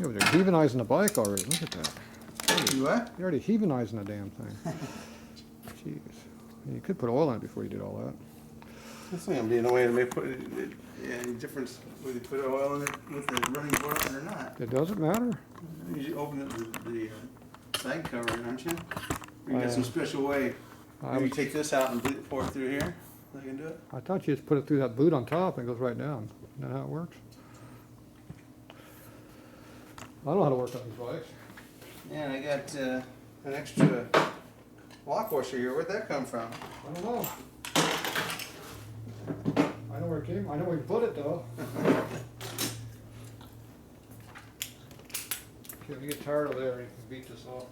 Yeah, but they're heavenizing the bike already. Look at that. You what? You're already heavenizing the damn thing. Jeez. You could put oil in it before you did all that. That's not gonna be no way to make put any difference whether you put oil in it with the running board or not. It doesn't matter. You usually open up the side cover, aren't you? Or you got some special way. Maybe you take this out and pour it through here. So you can do it. I thought you just put it through that boot on top and it goes right down. Isn't that how it works? I don't know how to work on these bikes. Yeah, and I got an extra lock washer here. Where'd that come from? I don't know. I know where it came. I know where you put it though. Okay, when you get tired of there, you can beat this off.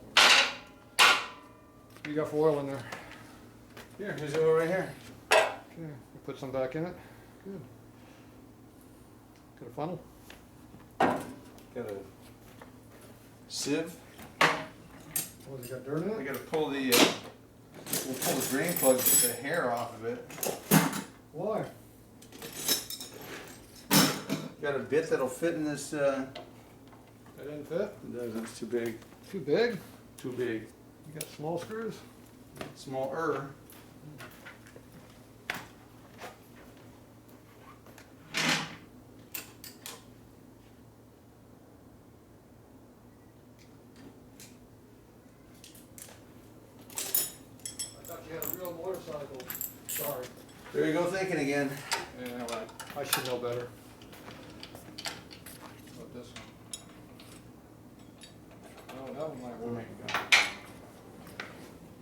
What you got for oil in there? Here, there's oil right here. Okay, you put some back in it. Good. Got a funnel? Got a sieve. Oh, has it got dirt in I it? gotta pull the we'll pull the drain plug to get the hair off of it. Why? Got a bit that'll fit in this. That didn't fit? It doesn't. It's too big. Too big? Too big. You got small screws? Smaller. I thought you had a real motorcycle. Sorry. There you go, thinking again. Yeah, well, I should know better. What this one? Oh, that one might work.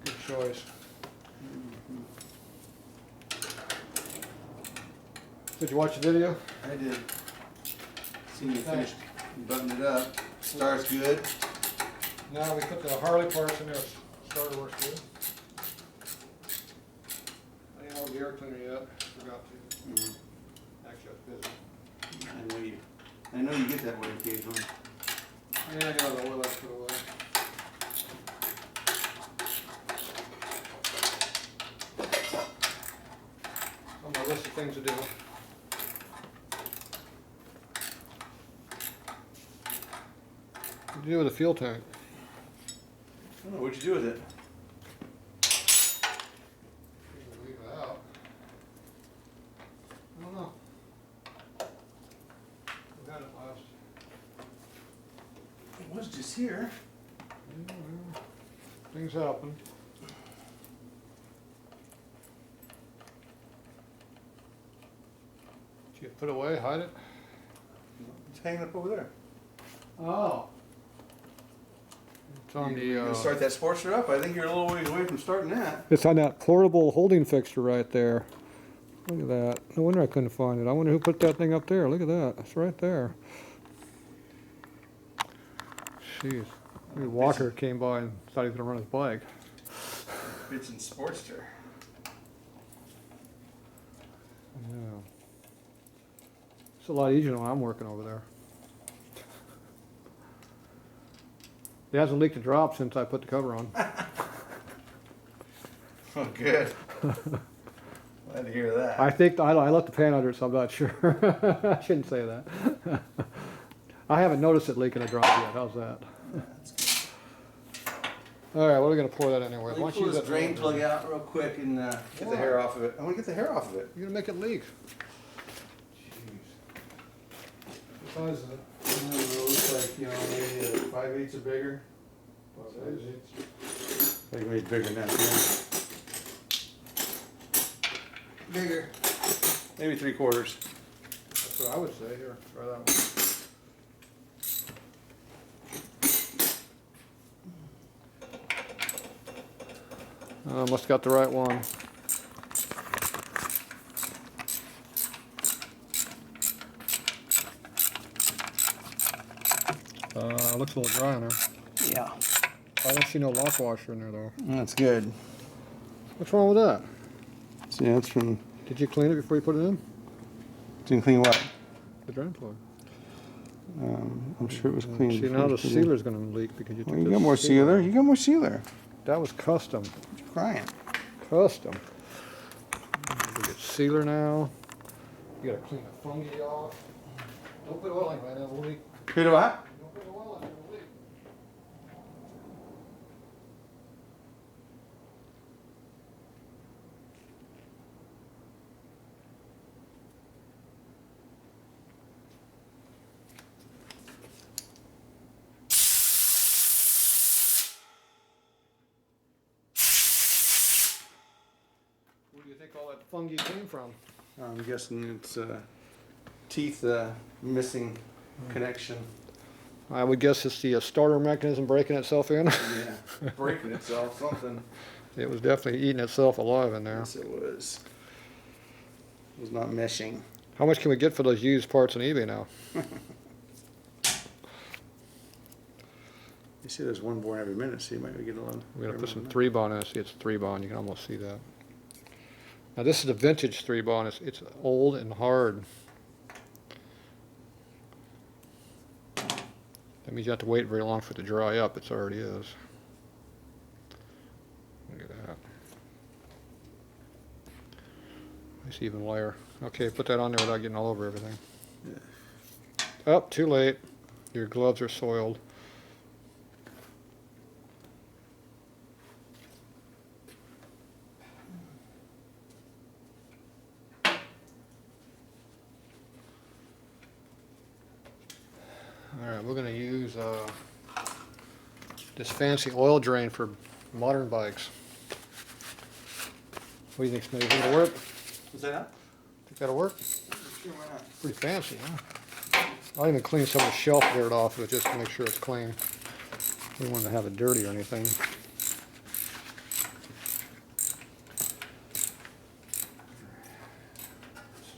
Good choice. Did you watch the video? I did. Seen you finished, buttoned it up. Star's good. Now we put the Harley parts in there. Starter works good. I didn't order the air cleaner yet. Forgot to. Actually, I was busy. I know you get that way occasionally. Yeah, I got the oil I put away. On my list of things to do. What do you do with the fuel tank? I don't know, what'd you do with it? Leave it out. I don't know. We had it last. It was just here. Yeah, well, things happen. Did you put it away, hide it? It's hanging up over there. Oh. It's on You gonna the. start that Sportster up? I think you're a little ways away from starting that. It's on that portable holding fixture right there. Look at that. No wonder I couldn't find it. I wonder who put that thing up there. Look at that. It's right there. Jeez. Maybe Walker came by and thought he was going to run his bike. Fits in Sportster. Yeah. It's a lot easier when I'm working over there. It hasn't leaked a drop since I put the cover on. Oh, good. Glad to hear that. I think I left the pan under it, so I'm not sure. I shouldn't say that. I haven't noticed it leaking a drop yet. How's that? All right, what are we going to pour that in anyway? Let me pull this drain plug out real quick and get the hair off of it. I want to get the hair off of it. You're going to make it leak. Jeez. What size is it? It looks like, you know, maybe 5/8 or bigger. 5/8. I think maybe bigger than that. Yeah. Bigger. Maybe 3/4. That's what I would say. Here, try that one. Must have got the right one. Looks a little dry in there. Yeah. I don't see no lock washer in there though. That's good. What's wrong with that? See, that's from. Did you clean it before you put it in? Didn't clean what? The drain plug. I'm sure it was clean. See, now the sealer's going to leak because you took Well, you the got more sealer. You got more sealer. That was custom. What you crying? Custom. We get sealer now. You got to clean the fungi off. Don't put oil in right now. We'll leak. Peter, what? Don't put oil think all that fungi came from? I'm guessing it's teeth missing connection. I would guess it's the starter mechanism breaking itself in. Yeah, breaking itself, something. It was definitely eating itself alive in there. Yes, it was. It was not meshing. How much can we get for those used parts on eBay now? You see there's one born every minute, so you might get a lot. We're going to put some 3-bond in it. See, it's 3-bond. You can almost see that. Now, this is a vintage 3-bond. It's old and hard. That means you have to wait very long for it to dry up. It already is. Look at that. Nice even layer. Okay, put that on there without getting all over everything. Yeah. Oh, too late. Your gloves are soiled. Alright, we're going to use this fancy oil drain for modern bikes. What do you think, Smitty? Think it'll work? Is that? Think that'll work? Sure, why not? Pretty fancy, huh? I'll even clean some of the shelf dirt off of it just to make sure it's clean. We don't want to have it dirty or anything. Still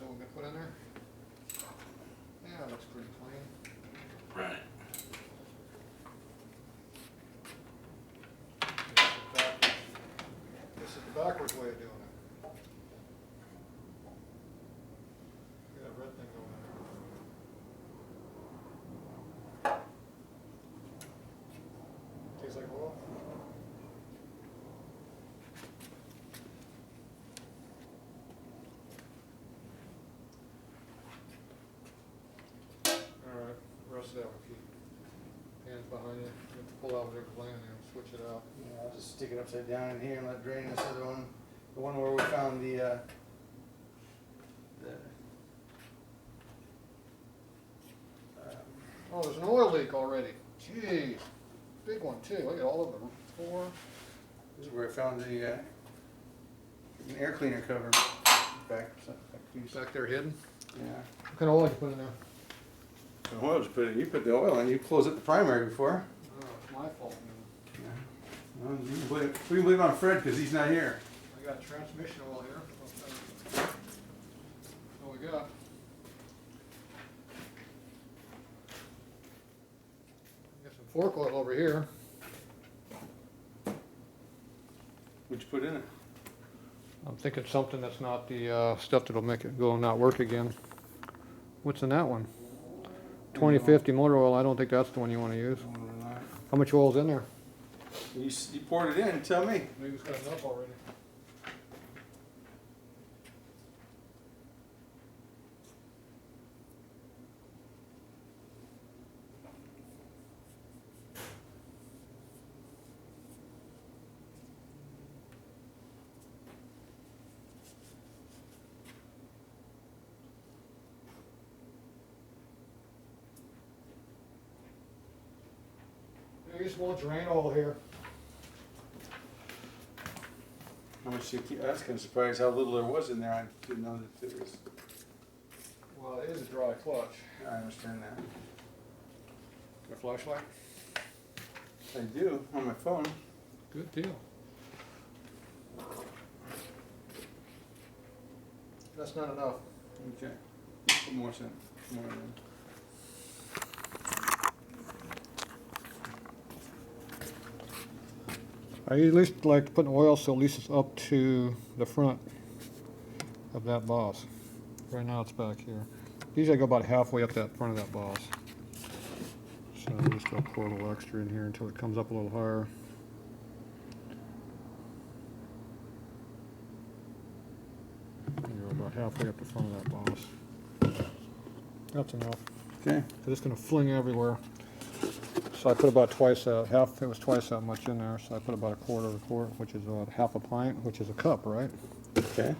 gonna put in there? Yeah, it looks pretty clean. Right. This is the backwards way of doing it. Look at that red thing going there. Tastes like oil. Alright, the rest of that will keep. Hands behind you. You have to pull out whatever's laying there and switch it out. Yeah, I'll just stick it upside down in here and let it drain this other one. The one where we found the Oh, there's an oil leak already. Jeez. Big one too. Look at all of the floor. this is where I found the an air cleaner cover back. Back there hidden. Yeah. What kind of oil you put in there? The oil, you put the oil in. You closed up the primary before. Oh, it's my fault. Yeah. Well, we can blame it on Fred because he's not here. I got transmission oil here. That's all we got. Got some fork oil over here. What'd you put in it? I'm thinking something that's not the stuff that'll make it go and not work again. What's in that one? 2050 motor oil. I don't think that's the one you want to use. How much oil's in there? You poured it in. Tell me. Maybe it's got enough already. Maybe some more drain oil here. How much do you keep? I was kind of surprised how little there was in there. I didn't know that there was. Well, it is a dry clutch. I understand that. Got a flashlight? I do on my phone. Good deal. That's not enough. Okay. Put more in. More in. I at least like to put in oil so at least it's up to the front of that boss. Right now it's back here. Usually I go about halfway up that front of that boss. So I'm just going to pour a little extra in here until it comes up a little higher. And you're about halfway up the front of that boss. That's enough. Okay. It's just going to fling everywhere. So I put about twice that, it was twice that much in there, so I put about a quarter of a quart, which is about half a pint, which is a cup, right? Okay.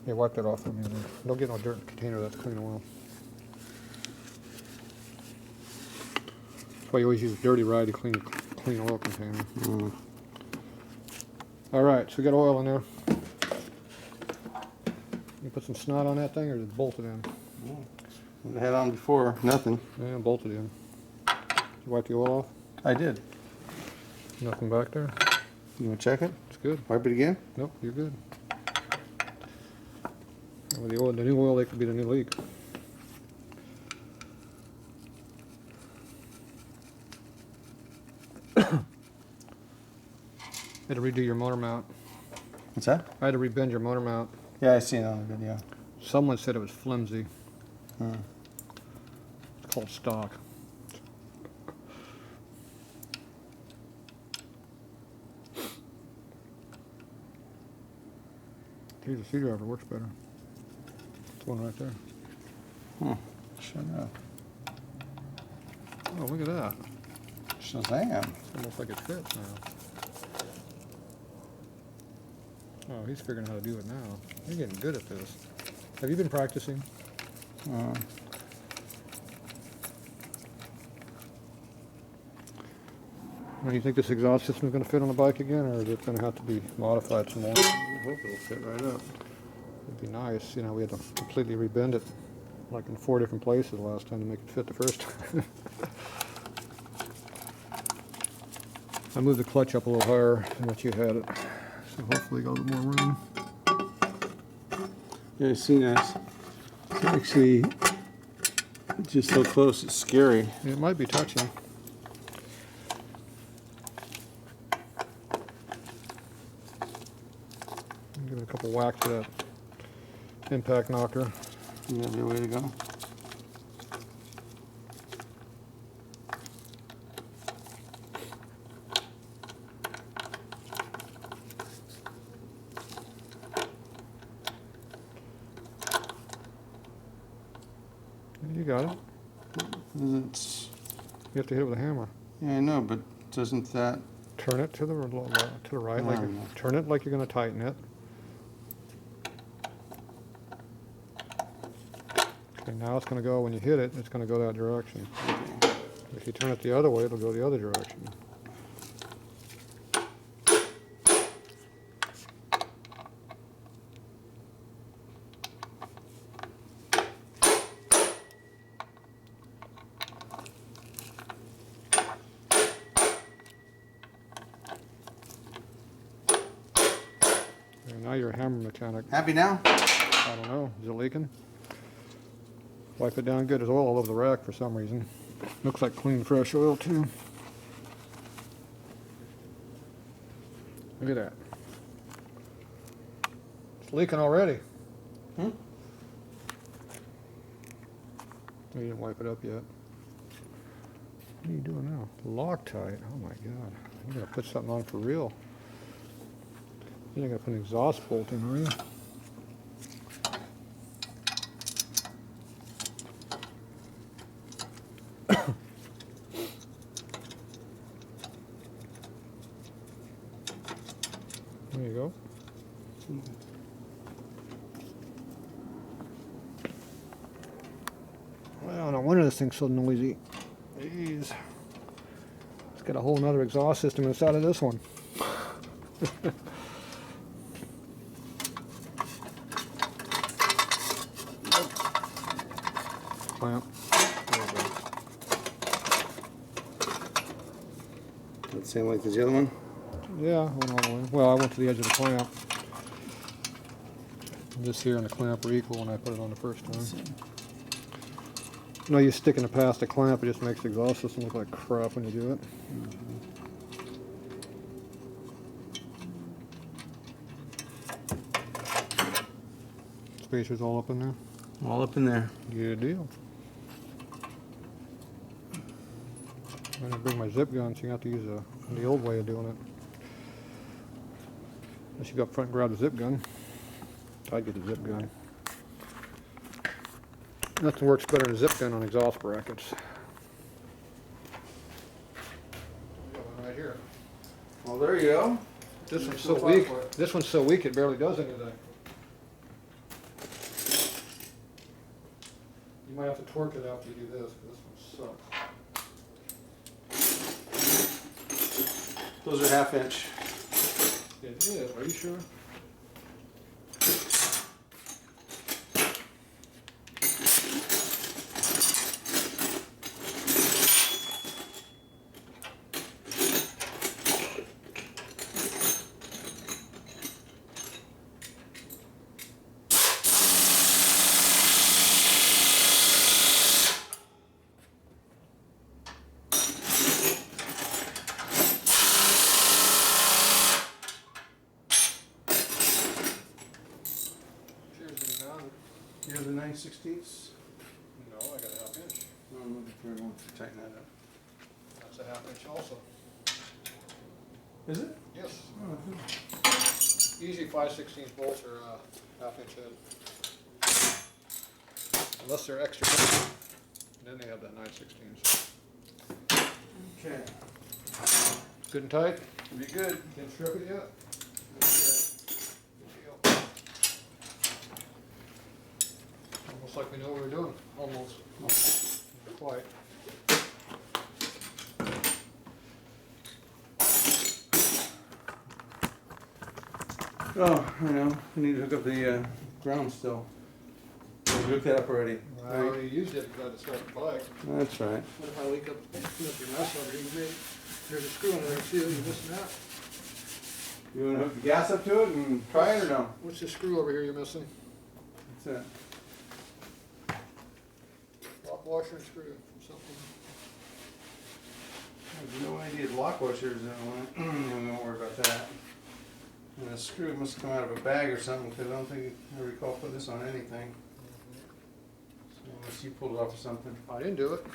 Yeah, wipe that off for me. Don't get no dirt in the container, that's clean oil. That's why you always use a dirty rag to clean a clean oil container. Alright, so we got oil in there. You put some snot on that thing or just bolt it in? I had on before, nothing. Yeah, bolt it in. Did you wipe the oil off? I did. Nothing back there? You want to check it? It's good. Wipe it again? Nope, you're good. With the oil, the new oil, they could be the new leak. I had to redo your motor mount. What's that? I had to rebend your motor mount. Yeah, I seen it on the video. Someone said it was flimsy. Hmm. It's called stock. Here's a screwdriver, works better. It's one right there. Sure enough. Oh, look at that. Shazam. It's almost like it fits now. Oh, he's figuring out how to do it now. You're getting good at this. Have you been practicing? Do you think this exhaust system is going to fit on the bike again, or is it going to have to be modified some more? I hope it'll fit right up. It'd be nice. You know, we had to completely rebend it, like in 4 different places last time to make it fit the first time. I moved the clutch up a little higher than what you had it, so hopefully got a little more room. Yeah, I've seen that. It's actually just so close, it's scary. It might be touching. Give it a couple whacks to that impact knocker. That'd be a way to go. You got it. It's, You have to hit it with a hammer. yeah, I know, but doesn't that... Turn it to the right, like No. turn it like you're going to tighten it. Okay, now it's going to go, when you hit it, it's going to go that direction. If you turn it the other way, it'll go the other direction. And now you're a hammer mechanic. Happy now? I don't know, is it leaking? Wipe it down good. There's oil all over the rack for some reason. Looks like clean, fresh oil too. Look at that. It's leaking already. Hmm? You didn't wipe it up yet. What are you doing now? Loctite. Oh my God. You're gonna put something on for real. You're not gonna put an exhaust bolt in, are you? There you go. Well, no wonder this thing's so noisy. Jeez. It's got a whole nother exhaust system inside of this one. Clamp. There we go. That same length as the other one? Yeah, I went all the way. Well, I went to the edge of the clamp. This here and the clamp were equal when I put it on the first time. No use sticking it past the clamp, it just makes the exhaust system look like crap when you do it. Spacers all up in there? All up in there. Good deal. I'm gonna bring my zip gun, so you have to use the old way of doing it. Unless you go up front and grab the zip gun. I'd get the zip gun. Nothing works better than a zip gun on exhaust brackets. Right here. Well, there you go. This one's so weak. This one's so weak it barely does anything. You might have to torque it after you do this, because this one sucks. Those are 1/2 inch. It is. Are you sure? 5/16? No, I got a half inch. I'm looking for one to tighten that up. That's a half inch also. Is it? Yes. Oh, good. Easy 5/16 bolts are half inch head. Unless they're extra heavy. Then they have that 9/16. Okay. Good and tight? Be good. Can't strip it yet? Almost like we know what we're doing. Almost. Not quite. Oh, I know. We need to hook up the ground still. We hooked that up already. I already used it because I had to start the bike. That's right. What if I leak up, clean up your mess over here? There's a screw in there too. You missing that? You want to hook the gas up to it and try it or no? What's the screw over here you're missing? That's it. Lock washer screw from something. I have no idea. The lock washers don't want it. We won't worry about that. And the screw must come out of a bag or something because I don't think I recall putting this on anything. So unless you pulled it off of something. I didn't do it.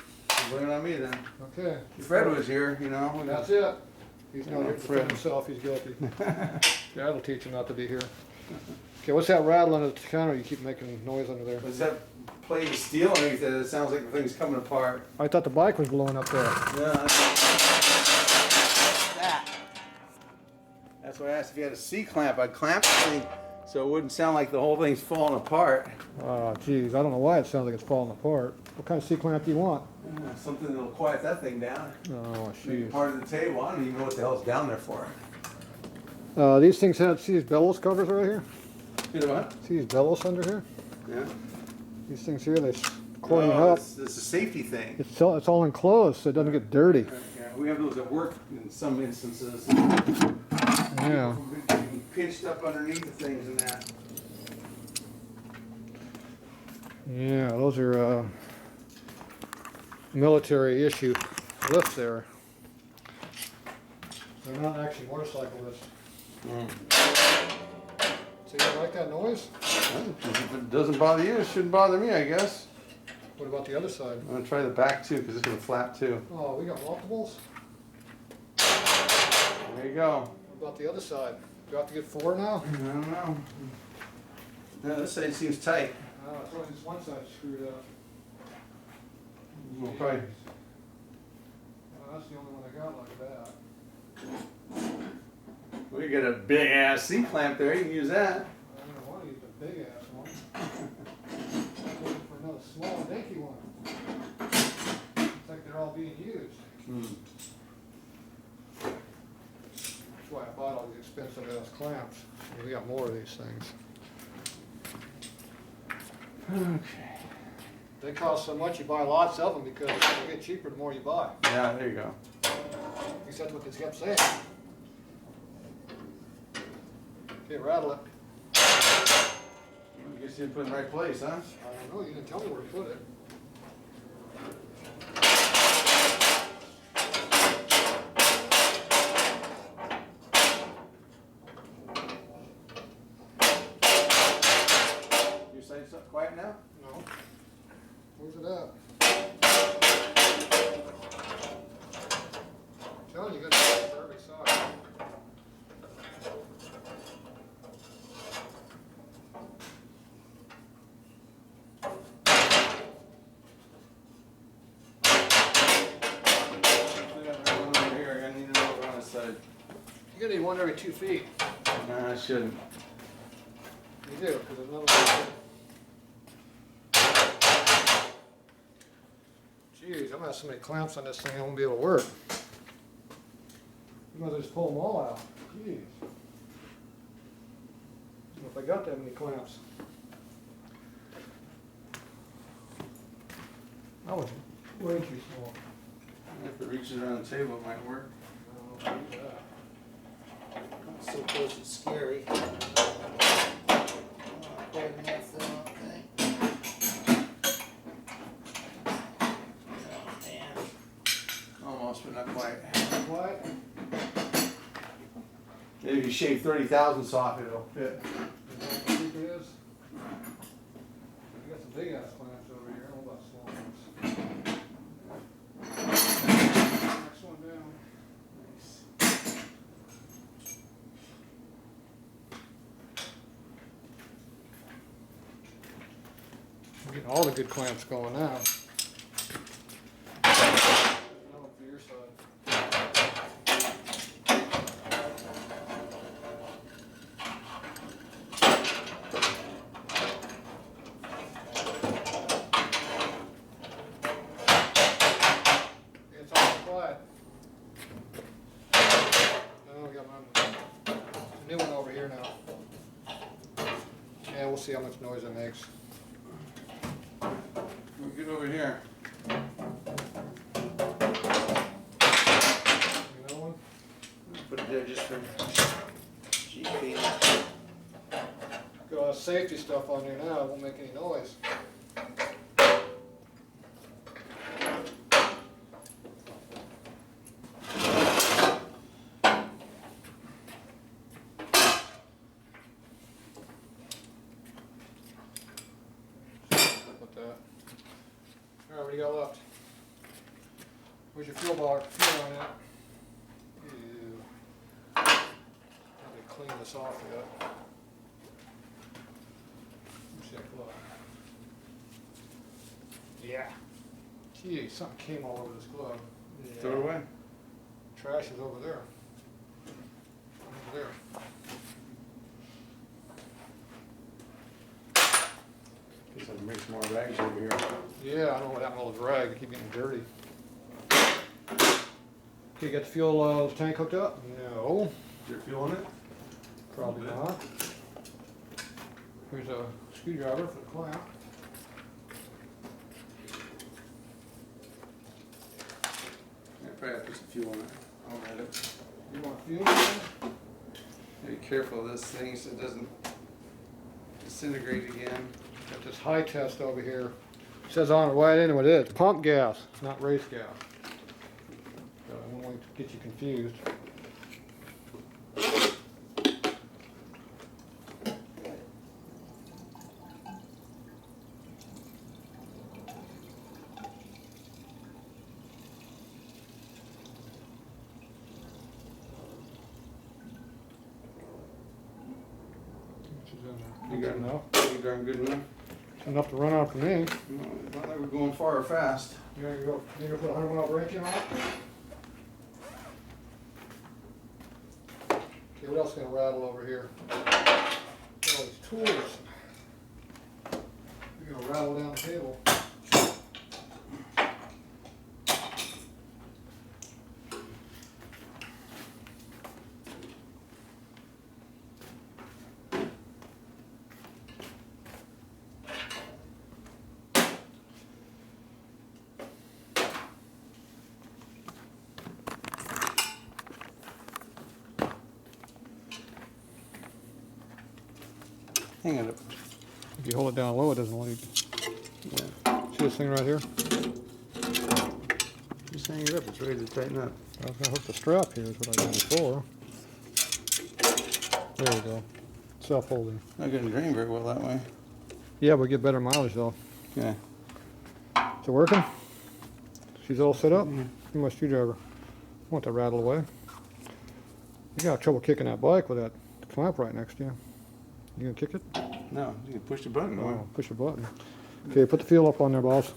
Blame it on me then. Okay. If Fred was here, you know. That's it. He's not Yeah, here to Fred. defend himself. He's guilty. That'll teach him not to be here. Okay, what's that rattling at the counter? You keep making noise under there. Was that plate of steel underneath it? It sounds like the thing's coming apart. I thought the bike was blowing up there. No, that's why I asked if you had a C-clamp. I'd clamp the thing so it wouldn't sound like the whole thing's falling apart. Oh, geez. I don't know why it sounds like it's falling apart. What kind of C-clamp do you want? Something that'll quiet that thing down. Oh, Make it jeez. part of the table. I don't even know what the hell's down there for. These things have, see these bellows covers right here? You know what? See these bellows under here? Yeah. These things here, they cording No, up. it's a safety thing. It's all enclosed so it doesn't get dirty. Yeah, we have those at work in some instances. Yeah. Getting pinched up underneath the things and that. Yeah, those are military issue lifts there. They're not actually motorcycle lifts. So you don't like that noise? Well, if it doesn't bother you, it shouldn't bother me, I guess. What about the other side? I'm gonna try the back too, because it's gonna flap too. Oh, we got multiples? There you go. What about the other side? Do I have to get 4 now? I don't know. No, this side seems tight. It's only this one side screwed up. We'll probably. That's the only one I got like that. We got a big ass C-clamp there. You can use that. I don't want to use the big ass one. I'm looking for another small, dinky one. Looks like they're all being used. That's why I bought all these expensive ass clamps. We got more of these things. Okay. They cost so much, you buy lots of them because they get cheaper the more you buy. Yeah, there you go. At least that's what they kept saying. Okay, rattle it. I guess you didn't put it in the right place, huh? I don't know, you didn't tell me where to put it. Your side's not quiet now? No. Where's it at? I'm telling you, you gotta do it for every side. You're gonna need one every 2 feet. Nah, I shouldn't. You do, because there's another one. Jeez, I'm gonna have so many clamps on this thing, I won't be able to work. You might as well just pull them all out. Jeez. I don't know if I got that many clamps. That was way too small. If it reaches around the table, it might work. I don't know if I use that. So close, it's scary. Almost, but not quite. What? Maybe if you shave 30 thousandths off, it'll fit. You know what the secret is? You got some big ass clamps. Getting all the good clamps going now. Another one for your side. It's all quiet. Oh, we got my new one over here now. Yeah, we'll see how much noise it makes. We'll get over here. Another one? Put it there just for GP. Got all that safety stuff on there now, it won't make any noise. Put that. Alright, what do you got left? Where's your fuel bar? Fuel on that. Ew. Let me clean this off yet. Let's check look. Yeah. Gee, something came all over this glove. Yeah. Throw it away. Trash is over there. Over there. Guess I can make some more rags over here. Yeah, I know what happened to all the rag. They keep getting dirty. Okay, got the fuel tank hooked up? No. Is there fuel in it? Probably not. Here's a screwdriver for the clamp. I probably have to put some fuel in it. I'll add it. You want fuel in there? Be careful of this thing so it doesn't disintegrate again. Got this high test over here. It says on it right in what it is. Pump gas, not race gas. So I won't want to get you confused. You got enough? You darn good enough? It's enough to run out for me. No, not like we're going far or fast. You gonna go? You gonna put a 100 mile brake in on it? Okay, what else is gonna rattle over here? All these tools. You're gonna rattle down the table. Hang it up. If you hold it down low, it doesn't leak. Yeah. See this thing right here? Just hang it up. It's ready to tighten up. I was gonna hook the strap here, is what I did before. There we go. Self-holding. Not gonna drain very well that way. Yeah, but get better mileage though. Yeah. Is it working? She's all set up? Yeah. Give me my screwdriver. I want to rattle away. You got trouble kicking that bike with that clamp right next to you. You gonna kick it? No, you can push the button. Oh, push the button. Okay, put the fuel up on there, boss.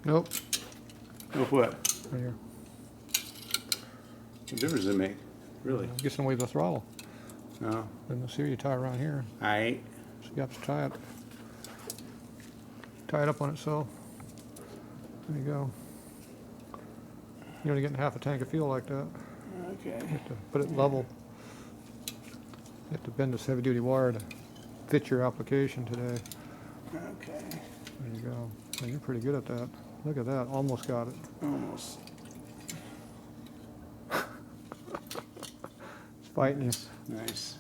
Nope. Of what? Right here. What difference does it make? Really? Get some way to the throttle. No. Then this here you tie around here. Aight. So you have to tie it. Tie it up on itself. There you go. You're only getting half a tank of fuel like that. Okay. You have to put it level. You have to bend this heavy duty wire to fit your application today. Okay. There you go. Well, you're pretty good at that. Look at that. Almost got it. Almost. It's fighting you. Nice.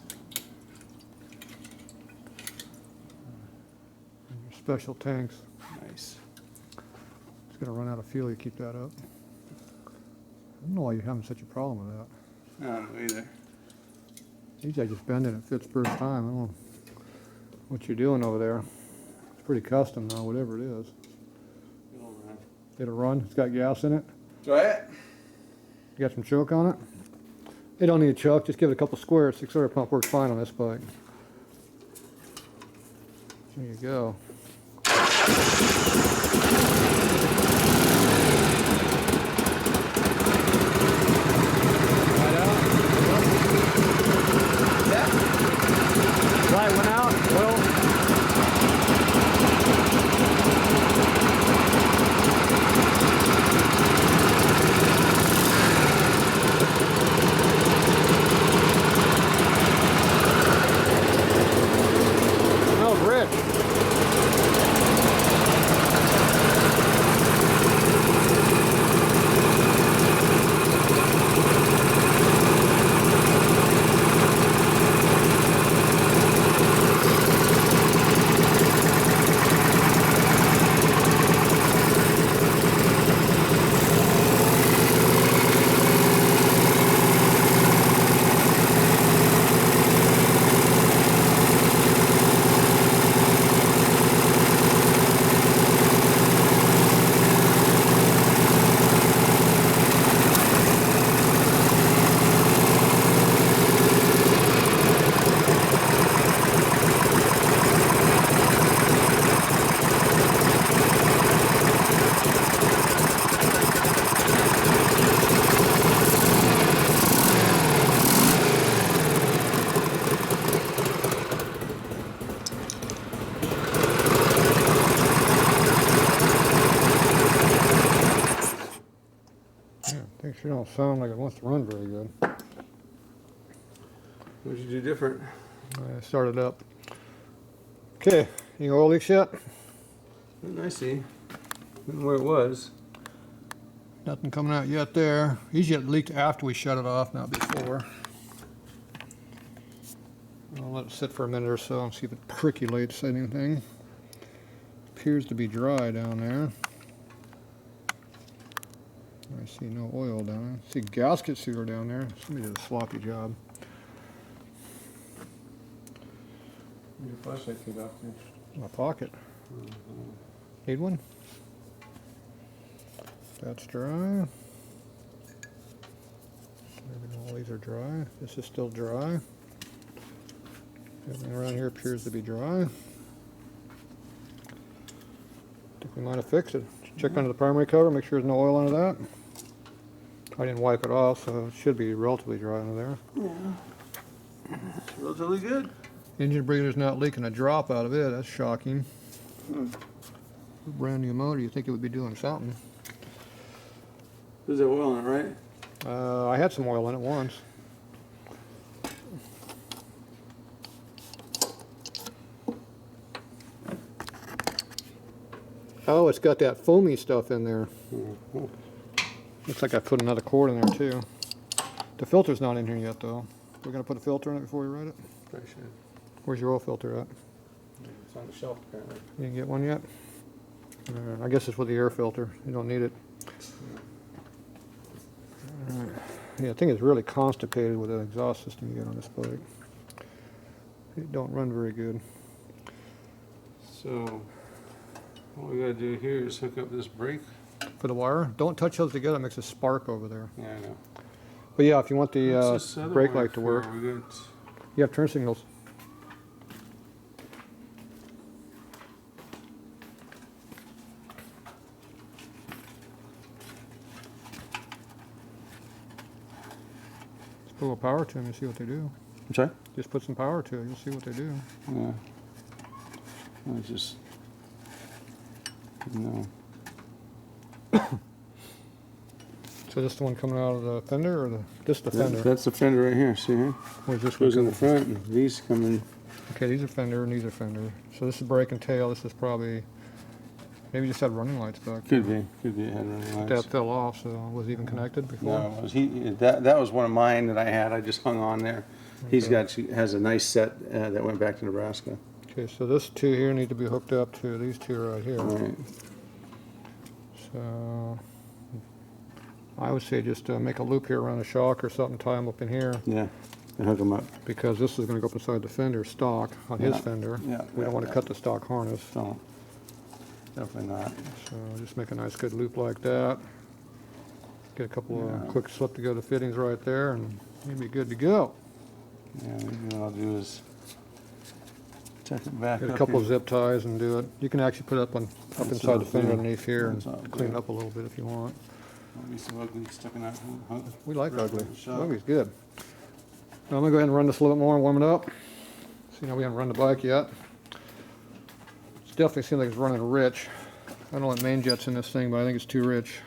And your special tanks. Nice. It's going to run out of fuel. You keep that up. I don't know why you're having such a problem with that. I don't know either. Usually I just bend it and it fits first time. I don't know what you're doing over there. It's pretty custom now, whatever it is. It'll run. It'll run. It's got gas in it. Try it. You got some choke on it? They don't need a chuck, just give it a couple squares. 600 pump works fine on this bike. There you go. Light went out. Well. Smells rich. She don't sound like it wants to run very good. What'd you do different? I started up. Okay, any oil leaks yet? I see. Where it was. Nothing coming out yet there. Usually it leaked after we shut it off, not before. I'll let it sit for a minute or so and see if it percolates anything. Appears to be dry down there. I see no oil down there. I see gasket sealer down there. Somebody did a sloppy job. Your flashlight came out there. My pocket. Need one? That's dry. Maybe all these are dry. This is still dry. Everything around here appears to be dry. I think we might have fixed it. Check under the primary cover, make sure there's no oil under that. I didn't wipe it off, so it should be relatively dry under there. Yeah. It's relatively good. Engine breather's not leaking a drop out of it. That's shocking. Brand new motor, you think it would be doing something. There's oil in it, right? I had some oil in it once. Oh, it's got that foamy stuff in there. Looks like I put another cord in there too. The filter's not in here yet though. We're gonna put a filter in it before we ride it? Probably should. Where's your oil filter at? It's on the shelf apparently. You didn't get one yet? I guess it's with the air filter. You don't need it. Yeah, I think it's really constipated with the exhaust system you get on this bike. It don't run very good. So, what we gotta do here is hook up this brake. For the wire, don't touch those together. It makes a spark over there. Yeah, I know. But yeah, if you want the What's this other brake wire light to for? work, We got you have turn signals. Just put a little power to them and see what they do. I'm sorry? Just put some power to it. You'll see what they do. Yeah. I just no. So this the one coming out of the fender, or this the fender? That's the fender right here. See here? Where's this Goes one in the coming? front, and these come in. Okay, these are fender and these are fender. So this is brake and tail. This is probably maybe just had running lights back there. Could be. It had running lights. That fell off, so was it even connected before? No, it was that was one of mine that I had. I just hung on there. He's has a nice set that went back to Nebraska. Okay, so this two here need to be hooked up to these two right here. Right. So I would say just make a loop here around a shock or something, tie them up in here, Yeah. And hook them up. because this is going to go up inside the fender stock on his Yeah. fender. Yeah. We don't want to cut the stock harness. So definitely not. So just make a nice good loop like that. Get a couple of quick slip together fittings right there, and You'll be good to go. Yeah, maybe what I'll do is tuck it back Get a up couple here. of zip ties and do it. You can actually put it up That's inside what the I'll fender do. underneath here That's and what I'll clean do. it up a little bit if you want. Won't be so ugly sticking out. We like Right ugly. in the shop. Ugly's good. Now I'm gonna go ahead and run this a little bit more and warm it up. See, now we haven't run the bike yet. It definitely seems like it's running rich. I don't know what main jet's in this thing, but I think it's too rich.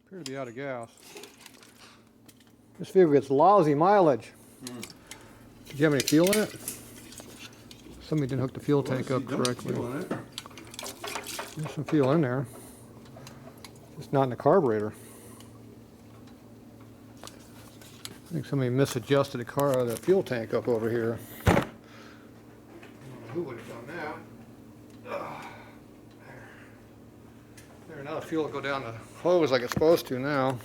Appear to be out of gas. This vehicle gets lousy mileage. Did you have any fuel in it? Somebody didn't hook the fuel tank up correctly. There's some fuel in there. It's not in the carburetor. I think somebody misadjusted the fuel tank up over here. Who would have done that? There, now the fuel will go down the hose like it's supposed to now.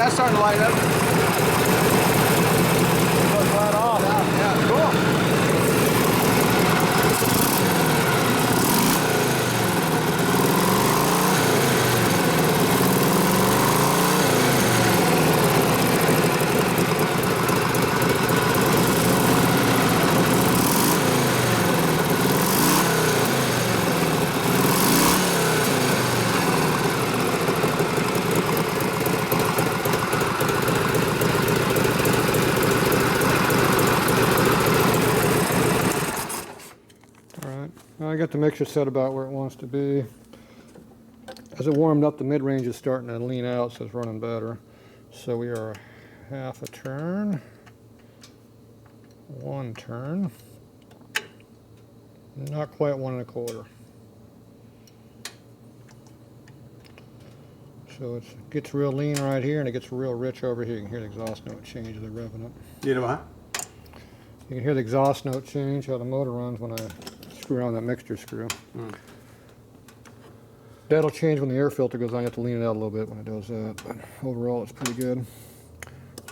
Yeah, it's starting to light up. Put right off. Yeah, cool. I got the mixture set about where it wants to be. As it warmed up, the mid-range is starting to lean out, so it's running better. So we are half a turn, 1 turn, not quite 1 1/4. So it gets real lean right here, and it gets real rich over here. You can hear the exhaust note change as they're revving up. You know what? You can hear the exhaust note change, how the motor runs when I screw on that mixture screw. That'll change when the air filter goes on. You have to lean it out a little bit when it does that, but overall it's pretty good.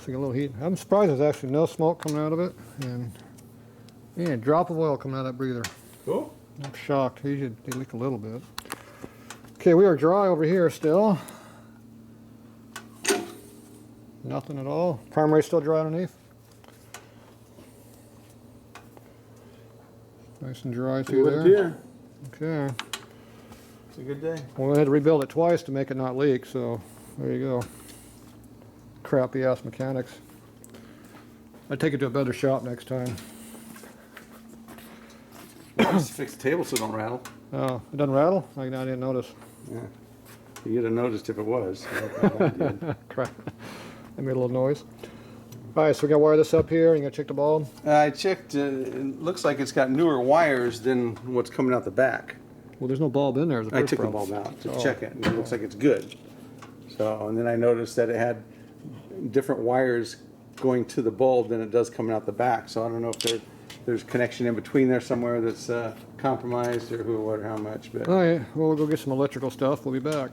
So get a little heat. I'm surprised there's actually no smoke coming out of it, and a drop of oil coming out of that breather. Cool. I'm shocked. Usually they leak a little bit. Okay, we are dry over here still. Nothing at all. Primary still dry underneath. Nice and dry through there. Here. Okay. It's a good day. Well, we had to rebuild it twice to make it not leak, so there you go. Crappy ass mechanics. I'd take it to a better shop next time. Just fix the table so it don't rattle. Oh, it doesn't rattle? I didn't notice. Yeah. You'd have noticed if it was. Crap. I made a little noise. All right, so we got to wire this up here. You got to check the bulb? I checked. It looks like it's got newer wires than what's coming out the back. Well, there's no bulb in there. I took the bulb out to check it, and it looks like it's good. So, and then I noticed that it had different wires going to the bulb than it does coming out the back. So I don't know if there's connection in between there somewhere that's compromised or who or what or how much. But All right, well, we'll go get some electrical stuff. We'll be back.